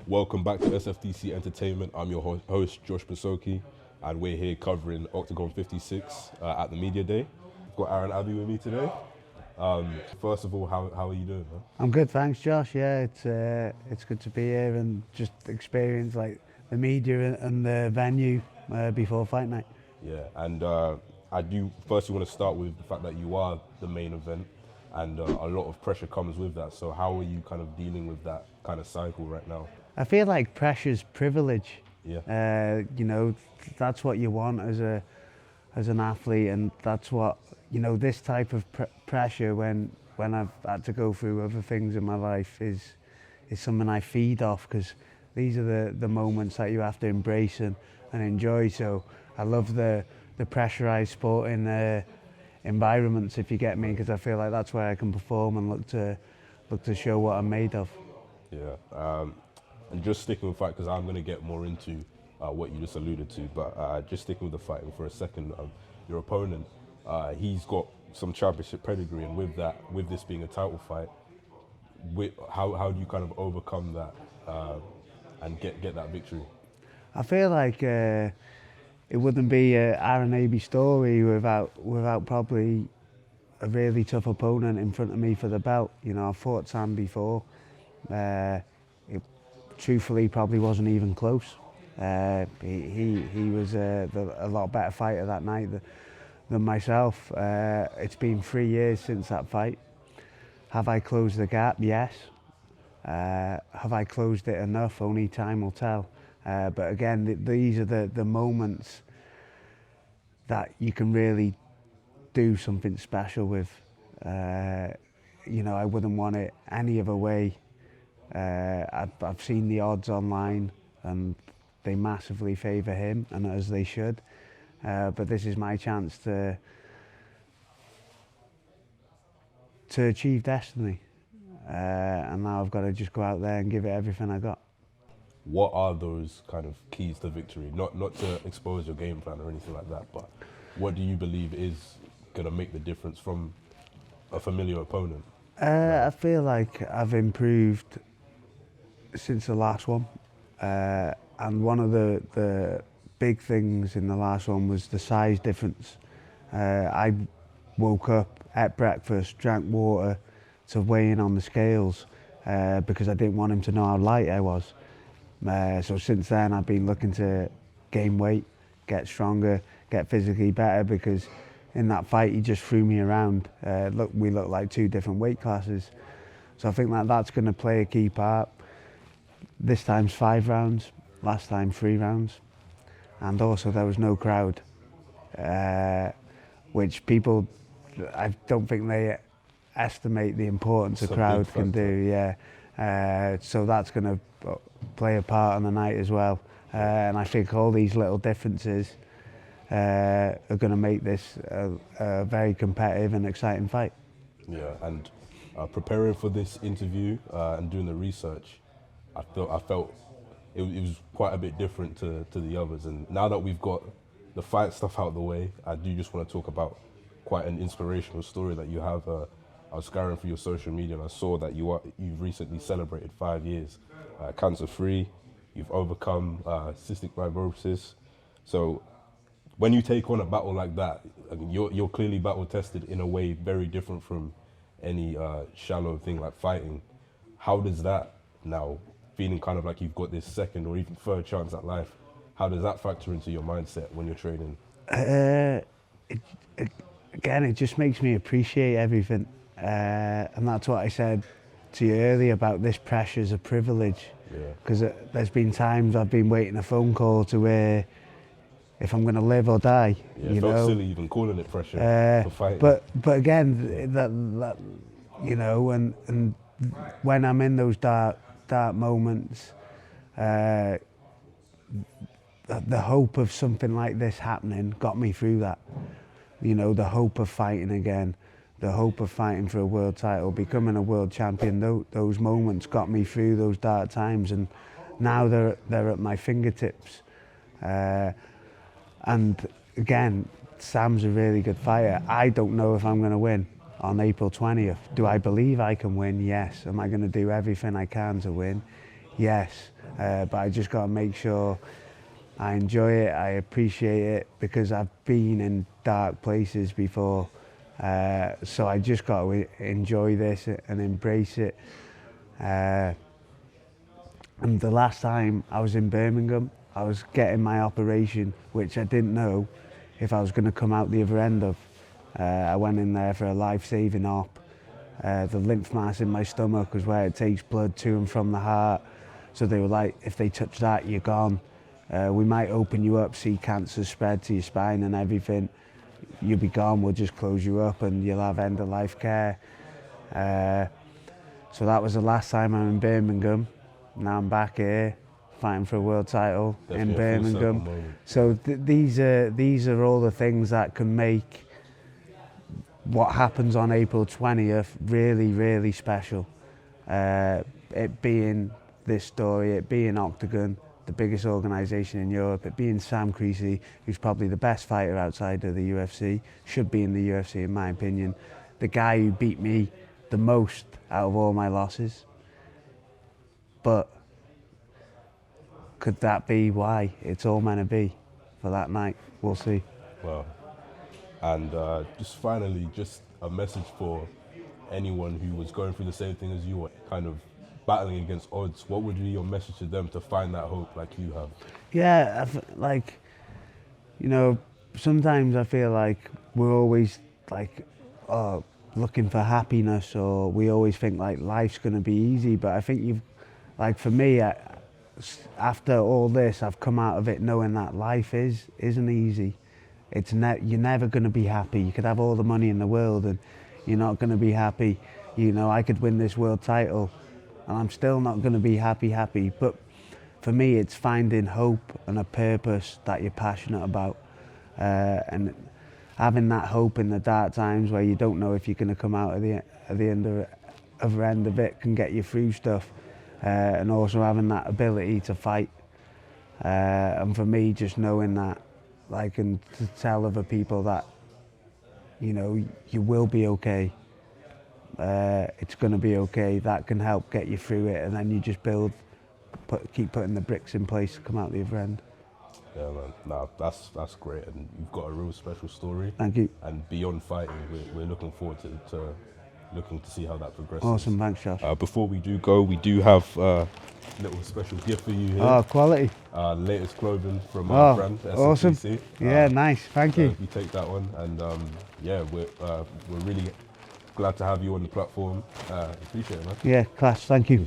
Welcome back to SFDC Entertainment. I'm your host, Josh Musoke, and we're here covering Oktagon 56 at the Media Day. I've got Aaron Aby with me today. First of all, how are you doing, man? I'm good, thanks, Josh. Yeah, it's good to be here and just experience like the media and the venue before fight night. Yeah, and I do firstly want to start with the fact that you are the main event, and a lot of pressure comes with that. So how are you kind of dealing with that kind of cycle right now? I feel like pressure's privilege. Yeah. That's what you want as an athlete, and that's what this type of pressure when I've had to go through other things in my life is something I feed off, because these are the moments that you have to embrace and enjoy. So I love the pressurized sporting environments, if you get me, because I feel like that's where I can perform and look to show what I'm made of. Yeah. And just sticking with fight, because I'm going to get more into what you just alluded to, but just sticking with the fighting for a second, your opponent, he's got some championship pedigree, and with this being a title fight, how do you kind of overcome that and get that victory? I feel like it wouldn't be an Aaron Aby story without probably a really tough opponent in front of me for the belt. I've fought Sam before. It truthfully probably wasn't even close. He was a lot better fighter that night than myself. It's been 3 years since that fight. Have I closed the gap? Yes. Have I closed it enough? Only time will tell. But again, these are the moments that you can really do something special with. I wouldn't want it any other way. I've seen the odds online, and they massively favour him, and as they should. But this is my chance to achieve destiny, and now I've got to just go out there and give it everything I got. What are those kind of keys to victory? Not to expose your game plan or anything like that, but what do you believe is going to make the difference from a familiar opponent? I feel like I've improved since the last one, and one of the big things in the last one was the size difference. I woke up, ate breakfast, drank water to weigh in on the scales because I didn't want him to know how light I was. So since then I've been looking to gain weight, get stronger, get physically better, because in that fight he just threw me around. We look like two different weight classes. So I think that's going to play a key part. This time's 5 rounds, last time 3 rounds. And also there was no crowd, which people, I don't think they estimate the importance a crowd can do. Yeah. So that's going to play a part on the night as well. And I think all these little differences are going to make this a very competitive and exciting fight. Yeah, and preparing for this interview and doing the research, I felt it was quite a bit different to the others. And now that we've got the fight stuff out of the way, I do just want to talk about quite an inspirational story that you have. I was scouring through your social media, and I saw that you've recently celebrated 5 years cancer-free. You've overcome cystic fibrosis. So when you take on a battle like that, I mean, you're clearly battle-tested in a way very different from any shallow thing like fighting. How does that now, feeling kind of like you've got this second or even third chance at life, how does that factor into your mindset when you're training? Again, it just makes me appreciate everything. And that's what I said to you earlier about this pressure's a privilege. Because there's been times I've been waiting a phone call to where if I'm going to live or die. Yeah, it felt silly even calling it pressure for fighting. But again, that and when I'm in those dark moments, the hope of something like this happening got me through that. The hope of fighting again, the hope of fighting for a world title, becoming a world champion, those moments got me through those dark times, and now they're at my fingertips. And again, Sam's a really good fighter. I don't know if I'm going to win on April 20th. Do I believe I can win? Yes. Am I going to do everything I can to win? Yes. but I just got to make sure I enjoy it, I appreciate it, because I've been in dark places before. So I just got to enjoy this and embrace it. And the last time I was in Birmingham, I was getting my operation, which I didn't know if I was going to come out the other end of. I went in there for a life-saving op. The lymph mass in my stomach was where it takes blood to and from the heart. So they were like, if they touch that, you're gone. We might open you up, see cancer spread to your spine and everything. You'll be gone, we'll just close you up and you'll have end-of-life care. So that was the last time I'm in Birmingham. Now I'm back here, fighting for a world title in Birmingham. So these are all the things that can make what happens on April 20th really, really special. It being this story, it being Oktagon, the biggest organisation in Europe, it being Sam Creasey, who's probably the best fighter outside of the UFC, should be in the UFC in my opinion, the guy who beat me the most out of all my losses. But could that be why it's all meant to be for that night? We'll see. Well, and just finally, just a message for anyone who was going through the same thing as you, or kind of battling against odds. What would be your message to them to find that hope like you have? Yeah, like, you know, sometimes I feel like we're always like, looking for happiness, or we always think like life's going to be easy. But I think like for me, after all this, I've come out of it knowing that life isn't easy. You're never going to be happy. You could have all the money in the world and you're not going to be happy. You know, I could win this world title and I'm still not going to be happy. But for me, it's finding hope and a purpose that you're passionate about. And having that hope in the dark times where you don't know if you're going to come out at the end of it can get you through stuff. And also having that ability to fight. And for me, just knowing that, like, and to tell other people that, you know, you will be okay. It's going to be okay. That can help get you through it, and then you just keep putting the bricks in place to come out the other end. Yeah, man. Nah, that's great, and you've got a real special story. Thank you. And beyond fighting, we're looking forward to looking to see how that progresses. Awesome, thanks, Josh. Before we do go, we do have a little special gift for you here. Oh, quality. Latest clothing from our brand, SFDC. Awesome. Yeah, nice. Thank you. You take that one, and yeah, we're really glad to have you on the platform. Appreciate it, man. Yeah, class. Thank you.